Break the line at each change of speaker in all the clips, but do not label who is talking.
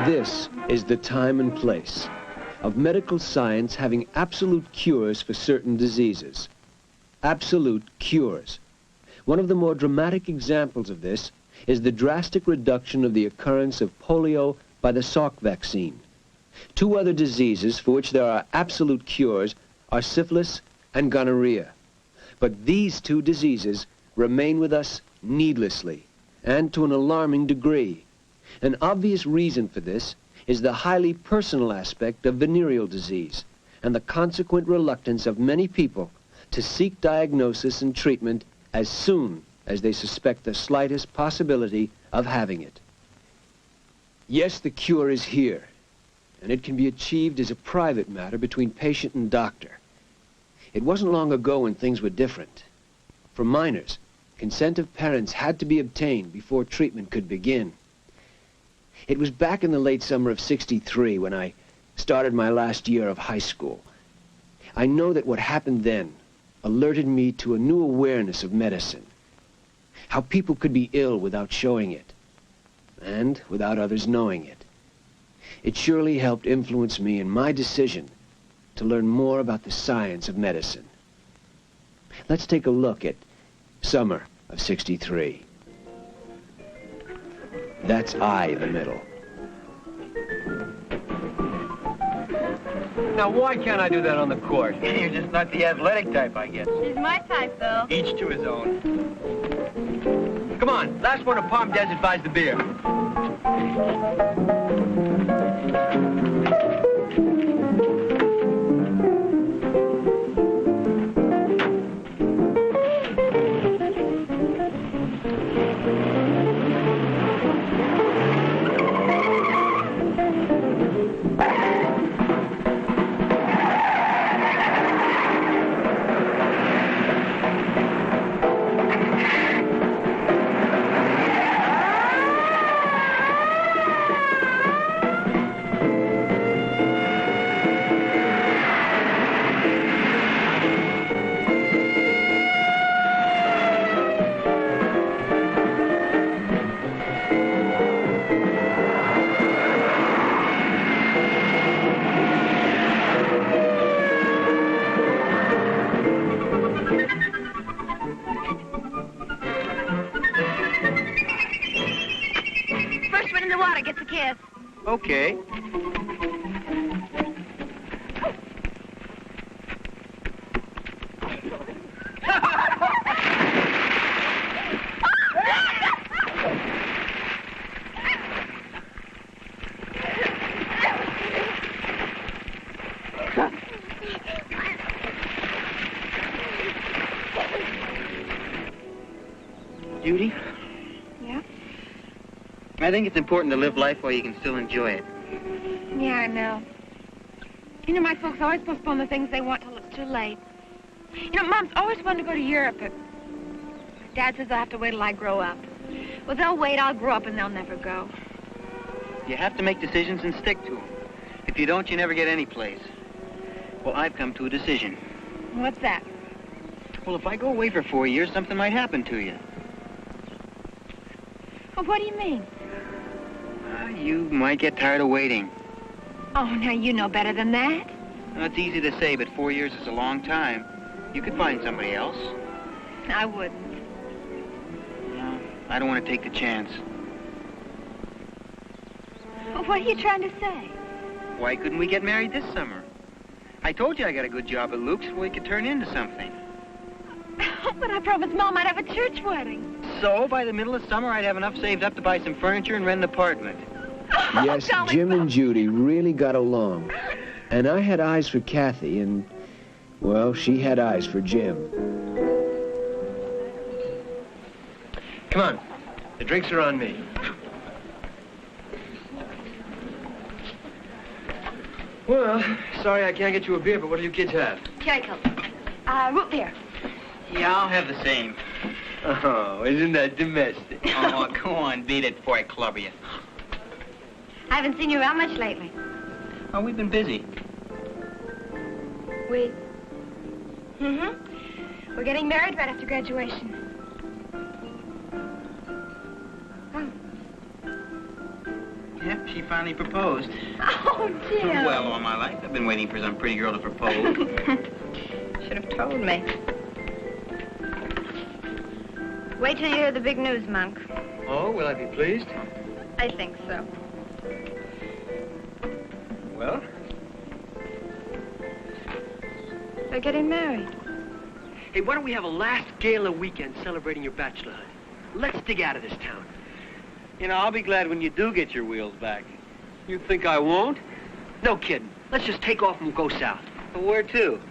This is the time and place of medical science having absolute cures for certain diseases. Absolute cures. One of the more dramatic examples of this is the drastic reduction of the occurrence of polio by the Salk vaccine. Two other diseases for which there are absolute cures are syphilis and gonorrhea. But these two diseases remain with us needlessly and to an alarming degree. An obvious reason for this is the highly personal aspect of venereal disease and the consequent reluctance of many people to seek diagnosis and treatment as soon as they suspect the slightest possibility of having it. Yes, the cure is here, and it can be achieved as a private matter between patient and doctor. It wasn't long ago when things were different. For minors, consent of parents had to be obtained before treatment could begin. It was back in the late summer of '63 when I started my last year of high school. I know that what happened then alerted me to a new awareness of medicine, how people could be ill without showing it, and without others knowing it. It surely helped influence me in my decision to learn more about the science of medicine. Let's take a look at summer of '63. That's I in the middle.
Now, why can't I do that on the court?
You're just not the athletic type, I guess.
She's my type, Bill.
Each to his own.
Come on, last one of Palm Desert buys the beer.
Okay. Judy?
Yeah?
I think it's important to live life while you can still enjoy it.
Yeah, I know. You know, my folks always postpone the things they want till it's too late. You know, Mom's always wanted to go to Europe, but Dad says I'll have to wait till I grow up. Well, they'll wait, I'll grow up, and they'll never go.
You have to make decisions and stick to them. If you don't, you never get any place. Well, I've come to a decision.
What's that?
Well, if I go away for 4 years, something might happen to you.
Well, what do you mean?
You might get tired of waiting.
Oh, now you know better than that.
Well, it's easy to say, but 4 years is a long time. You could find somebody else.
I wouldn't.
No, I don't want to take the chance.
Well, what are you trying to say?
Why couldn't we get married this summer? I told you I got a good job at Luke's where we could turn into something.
Oh, but I promised Mom I'd have a church wedding.
So, by the middle of summer, I'd have enough saved up to buy some furniture and rent an apartment.
Yes, Jim and Judy really got along. And I had eyes for Kathy, and, well, she had eyes for Jim.
Come on, the drinks are on me. Well, sorry I can't get you a beer, but what do you kids have?
Cherry Coke. Root beer.
Yeah, I'll have the same.
Oh, isn't that domestic?
Oh, go on, beat it before I clubber you.
I haven't seen you around much lately.
Oh, we've been busy.
We? We're getting married right after graduation. Oh.
Yeah, she finally proposed.
Oh, Jim.
Well, all my life I've been waiting for some pretty girl to propose.
Should have told me. Wait till you hear the big news, Monk.
Oh, will I be pleased?
I think so.
Well?
They're getting married.
Hey, why don't we have a last gala weekend celebrating your bachelorhood? Let's dig out of this town.
You know, I'll be glad when you do get your wheels back.
You think I won't? No kidding. Let's just take off and we'll go south.
Well, where to?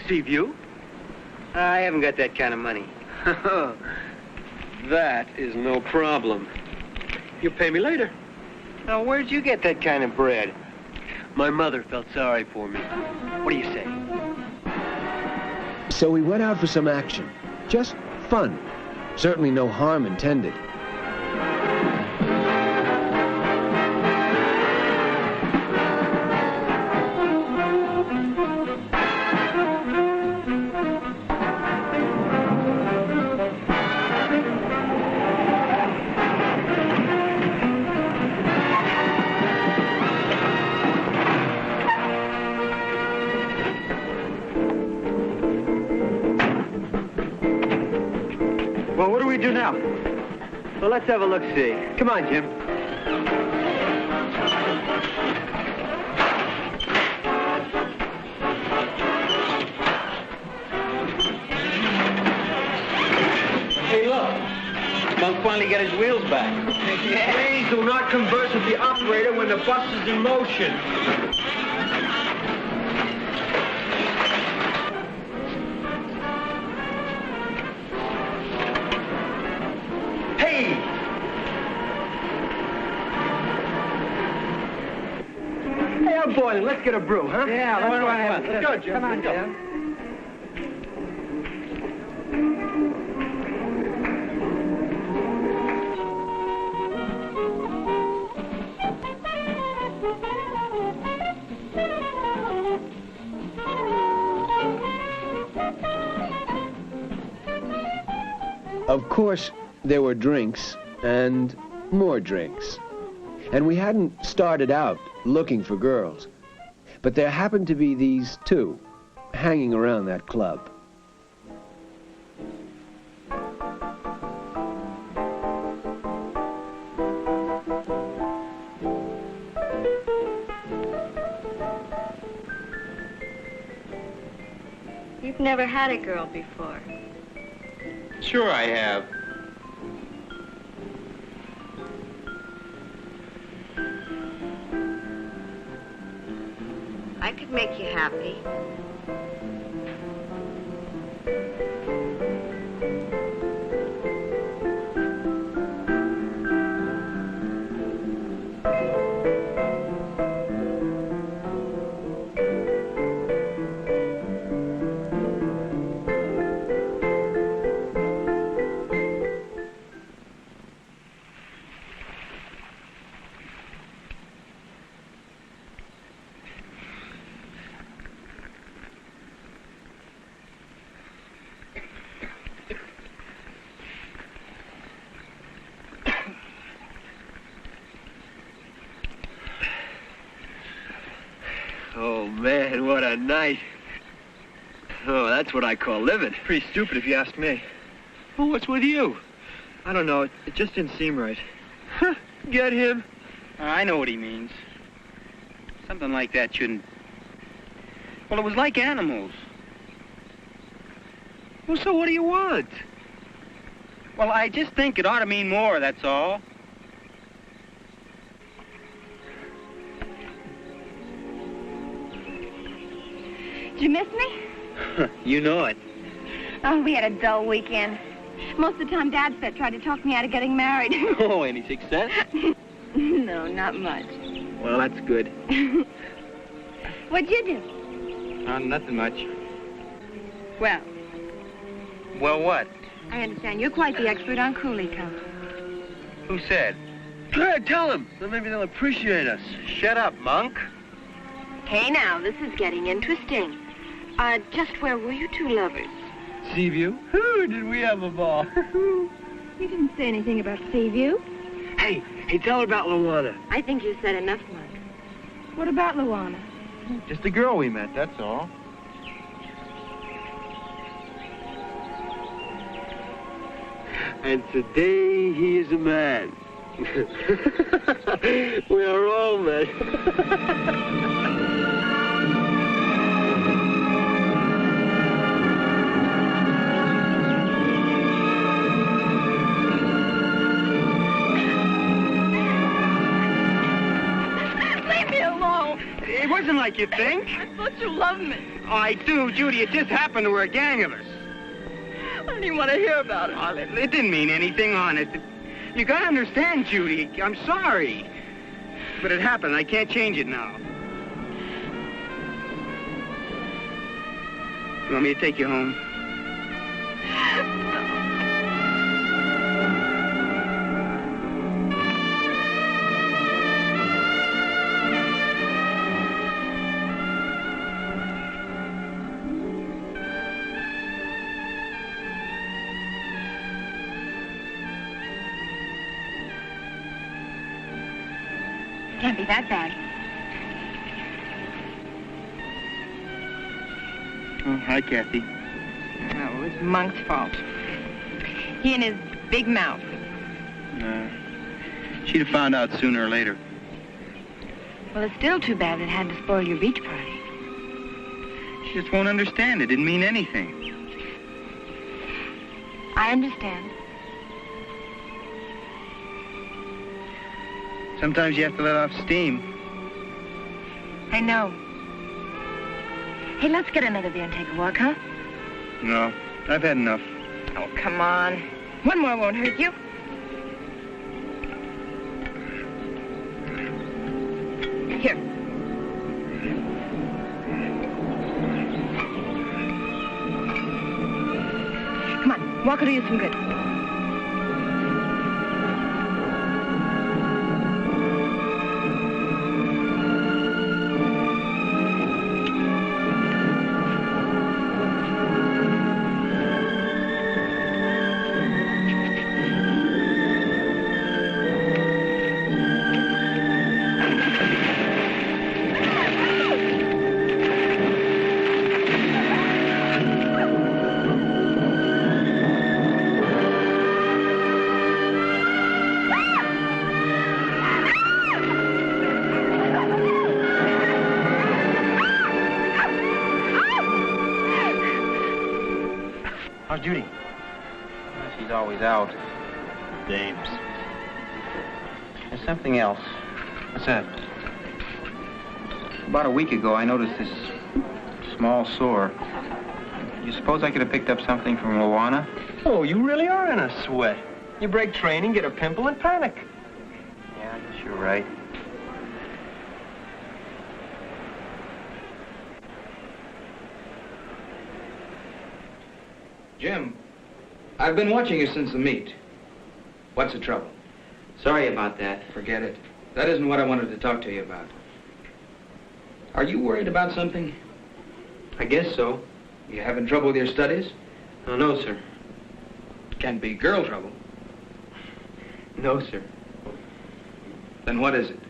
Seaview?
I haven't got that kind of money.
That is no problem. You pay me later.
Now, where'd you get that kind of bread?
My mother felt sorry for me. What do you say?
So we went out for some action. Just fun. Certainly no harm intended.
Well, what do we do now? Well, let's have a look-see. Come on, Jim.
Hey, look. Monk finally got his wheels back.
Please do not converse with the operator when the bus is in motion. Hey! Hey, I'm boiling. Let's get a brew, huh?
Yeah, let's go ahead.
Let's go, Jim.
Come on,
Let's go.
Jim.
Of course, there were drinks and more drinks. And we hadn't started out looking for girls. But there happened to be these two hanging around that club.
You've never had a girl before.
Sure I have.
I could make you happy.
Oh, man, what a night. Oh, that's what I call living.
Pretty stupid if you ask me.
Well, what's with you?
I don't know. It just didn't seem right.
Huh, get him?
I know what he means. Something like that shouldn't... Well, it was like animals.
Well, so what do you want?
Well, I just think it ought to mean more, that's all.
Did you miss me?
You know it.
Oh, we had a dull weekend. Most of the time, Dad tried to talk me out of getting married.
Oh, any success?
No, not much.
Well, that's good.
What'd you do?
Nothing much.
Well,
Well, what?
I understand you're quite the expert on Cooley-Co.
Who said?
Go ahead, tell them. Then maybe they'll appreciate us.
Shut up, Monk.
Hey, now, this is getting interesting. Just where were you two lovers?
Seaview? Did we have a ball?
You didn't say anything about Seaview.
Hey, tell her about Luana.
I think you said enough, Mark. What about Luana?
Just a girl we met, that's all.
And today he is a man. We are all men.
Leave me alone.
It wasn't like you think.
I thought you loved me.
Oh, I do, Judy. It just happened to we're a gang of us.
I don't even want to hear about it.
Oh, it didn't mean anything, honest. You gotta understand, Judy. I'm sorry. But it happened. I can't change it now. You want me to take you home?
Can't be that bad.
Oh, hi, Kathy.
No, it was Monk's fault. He and his big mouth.
She'd have found out sooner or later.
Well, it's still too bad it had to spoil your beach party.
She just won't understand. It didn't mean anything.
I understand.
Sometimes you have to let off steam.
I know. Hey, let's get another beer and take a walk, huh?
No, I've had enough.
Oh, come on. One more won't hurt you. Here. Come on, walk will do you some good.
How's Judy? She's always out. Dames. There's something else. What's that? About a week ago, I noticed this small sore. You suppose I could have picked up something from Luana?
Oh, you really are in a sweat. You break training, get a pimple, and panic.
Yeah, I guess you're right.
Jim, I've been watching you since the meet. What's the trouble?
Sorry about that.
Forget it. That isn't what I wanted to talk to you about. Are you worried about something?
I guess so.
You having trouble with your studies?
Oh, no, sir.
Can't be girl trouble.
No, sir.
Then what is it?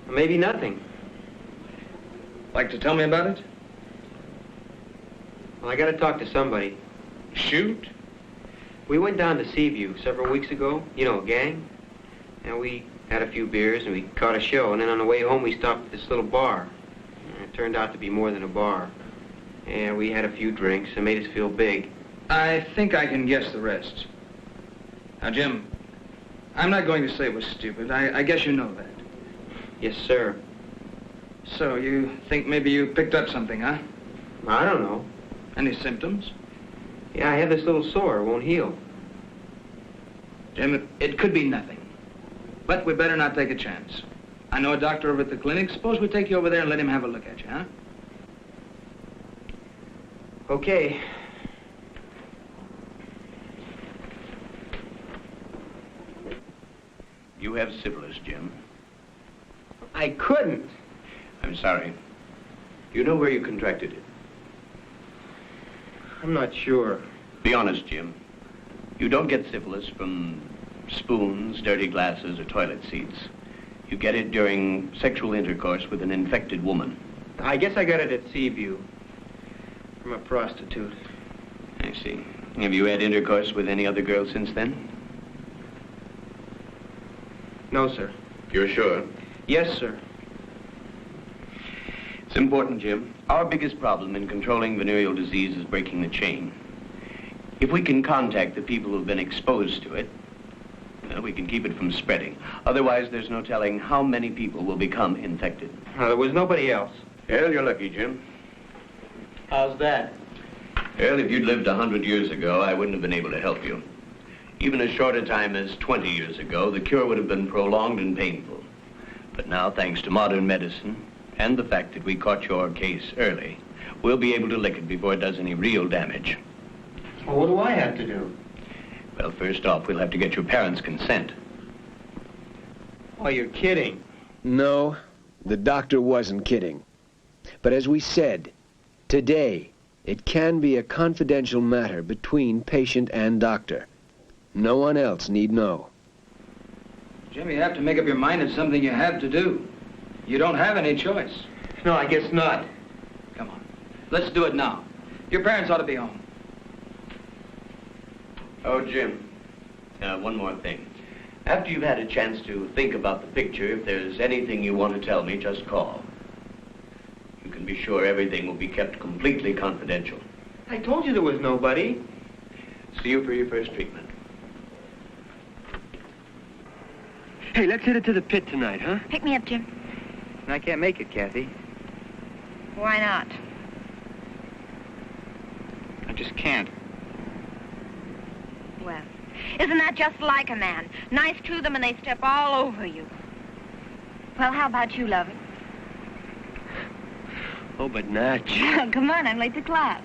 Maybe nothing.
Like to tell me about it?
Well, I got to talk to somebody.
Shoot.
We went down to Seaview several weeks ago, you know, a gang. And we had a few beers and we caught a show. And then on the way home, we stopped at this little bar. And it turned out to be more than a bar. And we had a few drinks and made us feel big.
I think I can guess the rest. Now, Jim, I'm not going to say it was stupid. I guess you know that.
Yes, sir.
So you think maybe you picked up something, huh?
I don't know.
Any symptoms?
Yeah, I have this little sore. It won't heal.
Jim, it could be nothing. But we better not take a chance. I know a doctor over at the clinic. Suppose we take you over there and let him have a look at you, huh?
Okay.
You have syphilis, Jim.
I couldn't.
I'm sorry. You know where you contracted it?
I'm not sure.
Be honest, Jim. You don't get syphilis from spoons, dirty glasses, or toilet seats. You get it during sexual intercourse with an infected woman.
I guess I got it at Seaview. From a prostitute.
I see. Have you had intercourse with any other girl since then?
No, sir.
You're sure?
Yes, sir.
It's important, Jim. Our biggest problem in controlling venereal disease is breaking the chain. If we can contact the people who've been exposed to it, well, we can keep it from spreading. Otherwise, there's no telling how many people will become infected.
There was nobody else.
Well, you're lucky, Jim.
How's that?
Well, if you'd lived 100 years ago, I wouldn't have been able to help you. Even as short a time as 20 years ago, the cure would have been prolonged and painful. But now, thanks to modern medicine and the fact that we caught your case early, we'll be able to lick it before it does any real damage.
Well, what do I have to do?
Well, first off, we'll have to get your parents' consent.
Oh, you're kidding.
No, the doctor wasn't kidding. But as we said, today, it can be a confidential matter between patient and doctor. No one else need know.
Jim, you have to make up your mind it's something you have to do. You don't have any choice.
No, I guess not.
Come on. Let's do it now. Your parents ought to be home.
Oh, Jim, one more thing. After you've had a chance to think about the picture, if there's anything you want to tell me, just call. You can be sure everything will be kept completely confidential.
I told you there was nobody.
See you for your first treatment.
Hey, let's hit it to the pit tonight, huh?
Pick me up, Jim.
I can't make it, Kathy.
Why not?
I just can't.
Well, isn't that just like a man? Nice to them and they step all over you. Well, how about you, lover?
Oh, but Natch.
Come on, I'm late to class.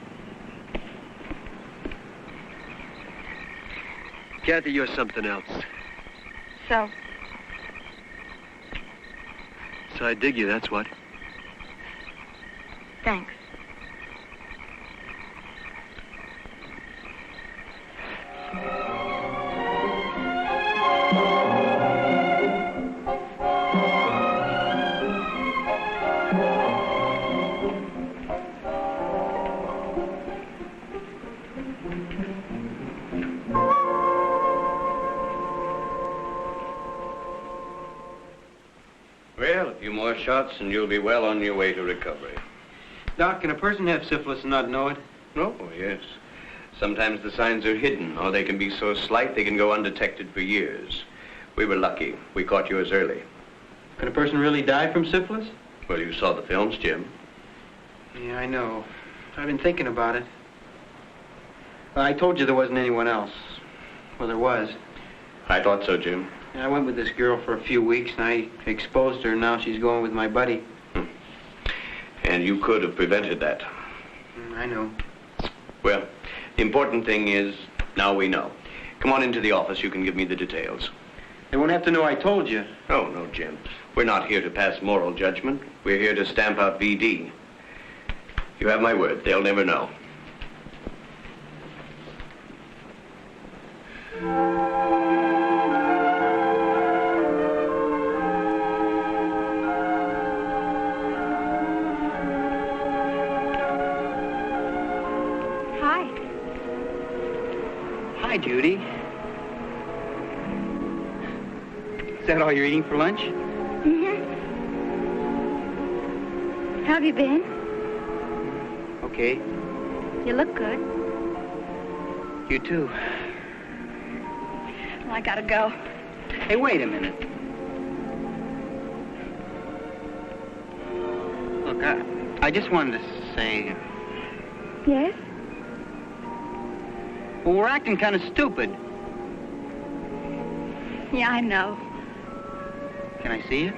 Kathy, you're something else.
So?
So I dig you, that's what.
Thanks.
Well, a few more shots and you'll be well on your way to recovery.
Doc, can a person have syphilis and not know it?
Oh, yes. Sometimes the signs are hidden, or they can be so slight they can go undetected for years. We were lucky. We caught yours early.
Can a person really die from syphilis?
Well, you saw the films, Jim.
Yeah, I know. I've been thinking about it. Well, I told you there wasn't anyone else. Well, there was.
I thought so, Jim.
I went with this girl for a few weeks, and I exposed her, and now she's going with my buddy.
And you could have prevented that.
I know.
Well, the important thing is, now we know. Come on into the office. You can give me the details.
They won't have to know I told you.
Oh, no, Jim. We're not here to pass moral judgment. We're here to stamp out VD. You have my word. They'll never know.
Hi, Judy. Is that all you're eating for lunch?
Mm-hmm. How have you been?
Okay.
You look good.
You too.
Well, I gotta go.
Hey, wait a minute. Look, I just wanted to say...
Yes?
Well, we're acting kind of stupid.
Yeah, I know.
Can I see you?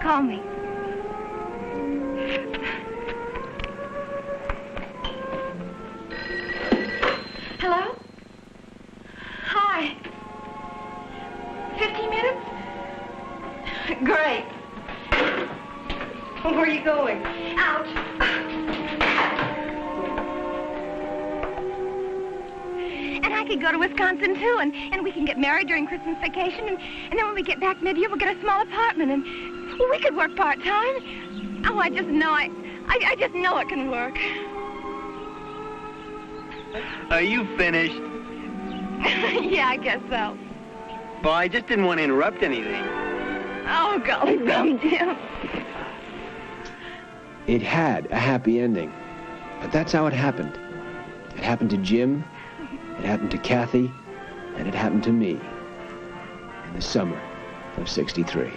Call me. Hello? Hi. 15 minutes? Great. Where are you going? Out. And I could go to Wisconsin, too, and we can get married during Christmas vacation, and then when we get back mid-year, we'll get a small apartment, and we could work part-time. Oh, I just know I just know it can work.
Are you finished?
Yeah, I guess so.
Well, I just didn't want to interrupt anything.
Oh, golly bum, Jim.
It had a happy ending, but that's how it happened. It happened to Jim, it happened to Kathy, and it happened to me in the summer of '63.